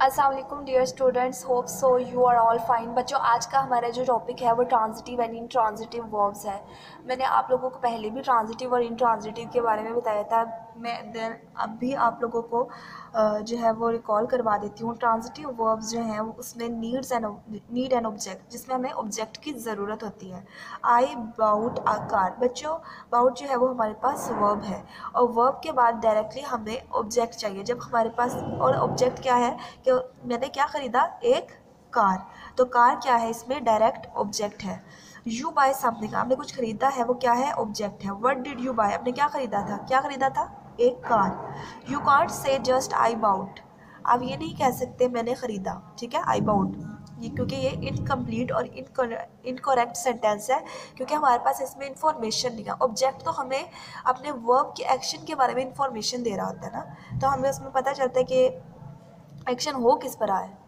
अस्सलाम वालेकुम dear students, hope so you are all fine. बच्चों, आज का हमारा जो टॉपिक है वो ट्रांजिटिव एंड इंट्रांजिटिव वर्ब्स है। मैंने आप लोगों को पहले भी ट्रांजिटिव और इंट्रांजिटिव के बारे में बताया था। मैं देन अब भी आप लोगों को जो है वो रिकॉल करवा देती हूँ। ट्रांजिटिव वर्ब्स जो हैं वो उसमें नीड एंड ऑब्जेक्ट, जिसमें हमें ऑब्जेक्ट की ज़रूरत होती है। I bought a car. बच्चों, बाउट जो है वो हमारे पास वर्ब है और वर्ब के बाद डायरेक्टली हमें ऑब्जेक्ट चाहिए। जब हमारे पास और ऑब्जेक्ट क्या है कि मैंने क्या ख़रीदा, एक कार। तो कार क्या है, इसमें डायरेक्ट ऑब्जेक्ट है। यू बाय समथिंग, आपने कुछ खरीदा है, वो क्या है, ऑब्जेक्ट है। व्हाट डिड यू बाय, आपने क्या खरीदा था, क्या खरीदा था, एक car. You can't say just I bought, आप ये नहीं कह सकते मैंने ख़रीदा, ठीक है, आई बाउट, ये क्योंकि ये इनकम्प्लीट और इनकरेक्ट सेंटेंस है, क्योंकि हमारे पास इसमें इंफॉर्मेशन नहीं है। ऑब्जेक्ट तो हमें अपने वर्ब के एक्शन के बारे में इंफॉर्मेशन दे रहा होता है ना, तो हमें उसमें पता चलता है कि एक्शन हो किस पर रहा है।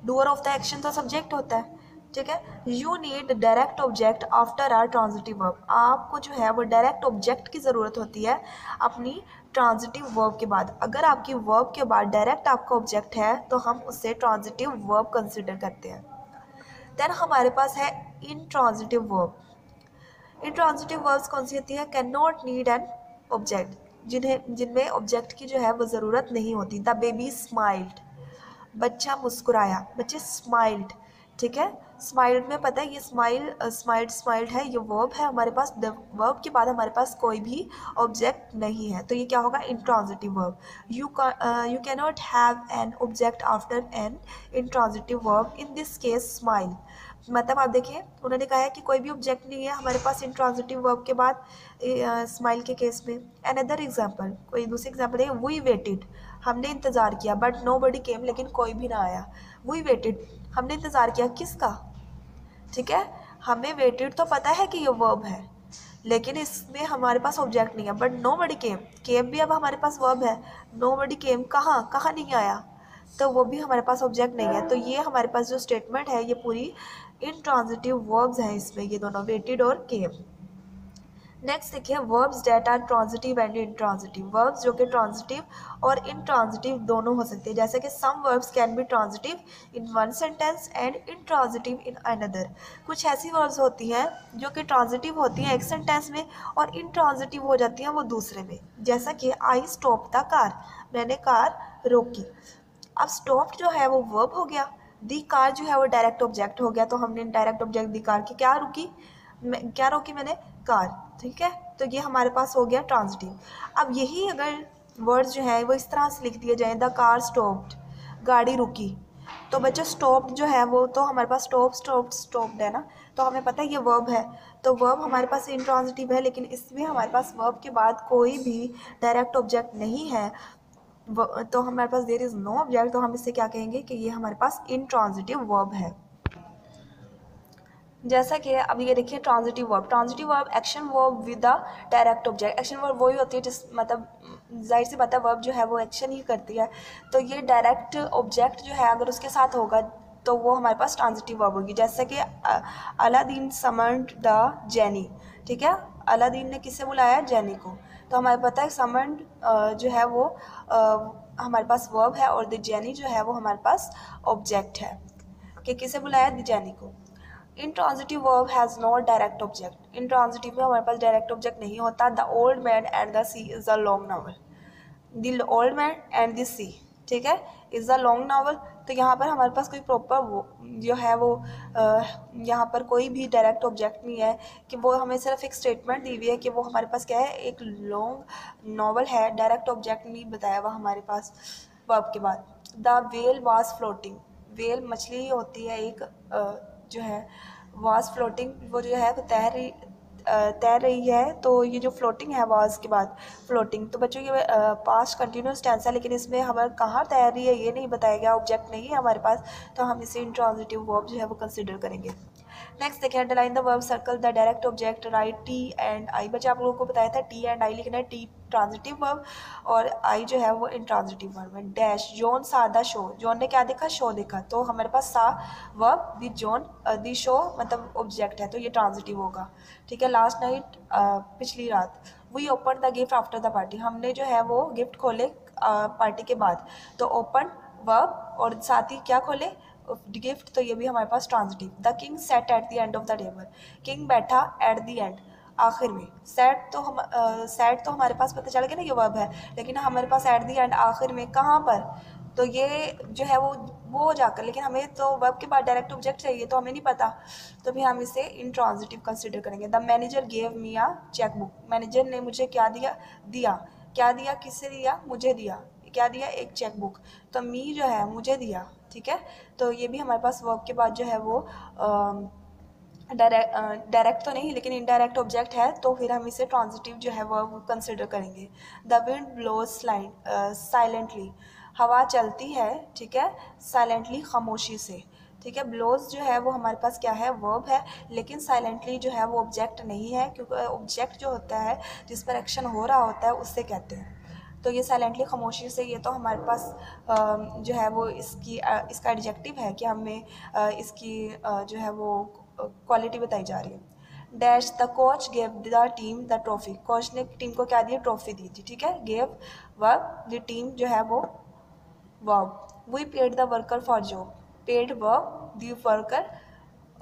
डूअर ऑफ द एक्शन तो सब्जेक्ट होता है, ठीक है। You need direct object after are transitive verb, आपको जो है वो डायरेक्ट ऑब्जेक्ट की ज़रूरत होती है अपनी ट्रांजिटिव वर्ब के बाद। अगर आपकी वर्ब के बाद डायरेक्ट आपका ऑब्जेक्ट है तो हम उसे ट्रांजिटिव वर्ब कंसिडर करते हैं। देन हमारे पास है इंट्रांजिटिव वर्ब। इंट्रांजिटिव वर्ब्स कौन सी होती है, can not need an object, जिनमें ऑब्जेक्ट की जो है वो ज़रूरत नहीं होती। द बेबी स्माइल्ड, बच्चा मुस्कुराया, बच्चे स्माइल्ड, ठीक है। स्माइल्ड में पता है ये स्माइल्ड है, ये वर्ब है हमारे पास। वर्ब के बाद हमारे पास कोई भी ऑब्जेक्ट नहीं है, तो ये क्या होगा, intransitive verb. You can not have an object after an intransitive verb, in this case smile. मतलब आप देखिए, उन्होंने कहा है कि कोई भी ऑब्जेक्ट नहीं है हमारे पास इंट्रांजिटिव वर्ब के बाद स्माइल के केस में। अनदर एग्जांपल, कोई दूसरी एग्जांपल है, वी वेटेड, हमने इंतज़ार किया, बट नो बडी केम, लेकिन कोई भी ना आया। वी वेटेड, हमने इंतज़ार किया किसका, ठीक है। हमें वेटेड तो पता है कि ये वर्ब है, लेकिन इसमें हमारे पास ऑब्जेक्ट नहीं है। बट नो बडी केम, केम भी अब हमारे पास वर्ब है। नो बडी केम, कहाँ कहाँ नहीं आया, तो वो भी हमारे पास ऑब्जेक्ट नहीं है। तो ये हमारे पास जो स्टेटमेंट है ये पूरी इंट्रांजिटिव वर्ब्स हैं, इसमें ये दोनों वेटेड और केम। नेक्स्ट देखिए, verbs that are transitive and intransitive. Verbs जो कि ट्रांजिटिव और इंट्रांजिटिव दोनों हो सकते हैं, जैसे कि some verbs can be transitive in one sentence and intransitive in another. कुछ ऐसी वर्ब्स होती हैं जो कि ट्रांजिटिव होती हैं एक सेंटेंस में और इंट्रांजिटिव हो जाती हैं वो दूसरे में, जैसा कि आई स्टॉप द कार, मैंने कार रोकी। अब स्टॉप्ड जो है वो वर्ब हो गया, दी कार जो है वो डायरेक्ट ऑब्जेक्ट हो गया, तो हमने डायरेक्ट ऑब्जेक्ट दी कार की क्या रुकी, क्या रोकी मैंने, कार, ठीक है। तो ये हमारे पास हो गया ट्रांजिटिव। अब यही अगर वर्ड्स जो है वो इस तरह से लिख दिए जाएं, द कार स्टॉप्ड, गाड़ी रुकी, तो बच्चा स्टॉप्ड जो है वो तो हमारे पास स्टॉप्ड है ना, तो हमें पता है ये वर्ब है, तो वर्ब हमारे पास इंट्रांजिटिव है, लेकिन इसमें हमारे पास वर्ब के बाद कोई भी डायरेक्ट ऑब्जेक्ट नहीं है, तो हमारे पास देयर इज़ नो ऑब्जेक्ट, तो हम इससे क्या कहेंगे कि ये हमारे पास इंट्रांजिटिव वर्ब है। जैसा कि अब ये देखिए, transitive verb action verb with the direct object. Action verb वही होती है जिस मतलब जाहिर सी बात है, वर्ब जो है वो एक्शन ही करती है, तो ये डायरेक्ट ऑब्जेक्ट जो है अगर उसके साथ होगा तो वो हमारे पास ट्रांजिटिव वर्ब होगी। जैसे कि अलादीन समन्ड द जेनी, ठीक है, अलादीन ने किसे बुलाया, जेनी को, तो हमारे पता है समन्ड जो है वो हमारे पास वर्ब है और द जेनी जो है वो हमारे पास ऑब्जेक्ट है कि किसे बुलाया, द जेनी को। Intransitive verb has not direct object, intransitive में हमारे पास डायरेक्ट ऑब्जेक्ट नहीं होता। The Old Man and the Sea is a long novel, the Old Man and the Sea, ठीक है, इज़ अ लॉन्ग नावल। तो यहाँ पर हमारे पास कोई प्रॉपर वो जो है वो यहाँ पर कोई भी डायरेक्ट ऑब्जेक्ट नहीं है, कि वो हमें सिर्फ एक स्टेटमेंट दी हुई है कि वो हमारे पास क्या है, एक लॉन्ग नावल है, डायरेक्ट ऑब्जेक्ट नहीं बताया हुआ हमारे पास वर्ब के बाद। The well was floating, well मछली होती है एक जो है, वाज फ्लोटिंग, वो जो है वो तैर रही है, तो ये जो फ्लोटिंग है वाज के बाद फ्लोटिंग, तो बच्चों ये पास्ट कंटिन्यूस टेंस है, लेकिन इसमें हमें कहाँ तैर रही है ये नहीं बताया गया, ऑब्जेक्ट नहीं है हमारे पास, तो हम इसे इंट्रांजिटिव वर्ब जो है वो कंसिडर करेंगे। नेक्स्ट देखिए, underline the verb, circle the direct object, right T and I. बच्चे आप लोगों को बताया था टी एंड आई लिखना है, टी ट्रांजिटिव वर्ब और आई जो है वो इंट्रांजिटिव वर्ब है। डैश, जॉन सा द शो, जॉन ने क्या देखा, शो देखा, तो हमारे पास सा verb, the John the show मतलब ऑब्जेक्ट है, तो ये ट्रांजिटिव होगा, ठीक है। लास्ट नाइट, पिछली रात। We open the gift after the party, हमने जो है वो गिफ्ट खोले पार्टी के बाद, तो ओपन वर्ब और साथ ही क्या खोले, गिफ्ट, तो ये भी हमारे पास transitive. The king sat at the end of the table, king बैठा एट द एंड, आखिर में। सेट तो हमारे पास पता चल गया ना ये वर्ब है, लेकिन हमारे पास एट द एंड, आखिर में, कहाँ पर, तो ये जो है वो हो जाकर, लेकिन हमें तो वर्ब के बाद डायरेक्ट ऑब्जेक्ट चाहिए, तो हमें नहीं पता, तो फिर हम इसे इंट्रांजिटिव कंसिडर करेंगे। The manager gave me a cheque book, manager ने मुझे क्या दिया, क्या दिया, किससे दिया, मुझे दिया, क्या दिया, एक चेक बुक, तो मी जो है मुझे दिया, ठीक है। तो ये भी हमारे पास वर्ब के बाद जो है वो डायरेक्ट तो नहीं लेकिन इनडायरेक्ट ऑब्जेक्ट है, तो फिर हम इसे ट्रांजिटिव जो है वो कंसिडर करेंगे। द विंड ब्लोज साइलेंटली, हवा चलती है, ठीक है, साइलेंटली, खामोशी से, ठीक है। ब्लोज जो है वो हमारे पास क्या है, वर्ब है, लेकिन साइलेंटली जो है वो ऑब्जेक्ट नहीं है, क्योंकि ऑब्जेक्ट जो होता है जिस पर एक्शन हो रहा होता है उससे कहते हैं। तो ये साइलेंटली, खामोशी से, ये तो हमारे पास जो है वो इसका एडजेक्टिव है कि हमें इसकी जो है वो क्वालिटी बताई जा रही है। Dash the coach gave the team the trophy, coach ने टीम को क्या दी, ट्रॉफी दी थी, ठीक है। गेव वर्ब, द टीम जो है वो verb. We paid the worker for job, paid verb, the worker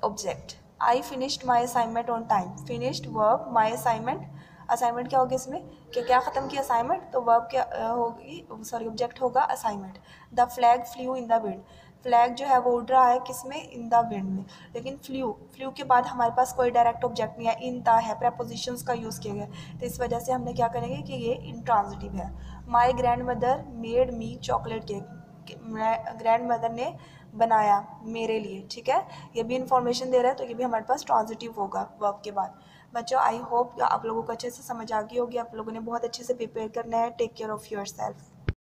object. I finished my assignment on time, finished verb, my assignment, assignment क्या होगी इसमें कि क्या ख़त्म किया, असाइनमेंट, तो वर्ब क्या होगी, सॉरी ऑब्जेक्ट होगा assignment. The flag flu in the wind, flag जो है वो उड़ रहा है किसमें, इन द विंड में, लेकिन फ्लू के बाद हमारे पास कोई डायरेक्ट ऑब्जेक्ट नहीं है, इन द है, प्रेपोजिशंस का यूज़ किया गया, तो इस वजह से हमने क्या करेंगे कि ये इंट्रांजिटिव है। My grand mother made me chocolate cake, grand mother ने बनाया मेरे लिए, ठीक है। ये भी इंफॉर्मेशन दे रहा है, तो ये भी हमारे पास ट्रांजिटिव होगा वर्ब के बाद। बच्चों, आई होप आप लोगों को अच्छे से समझ आ गई होगी, आप लोगों ने बहुत अच्छे से प्रिपेयर करना है। Take care of your self.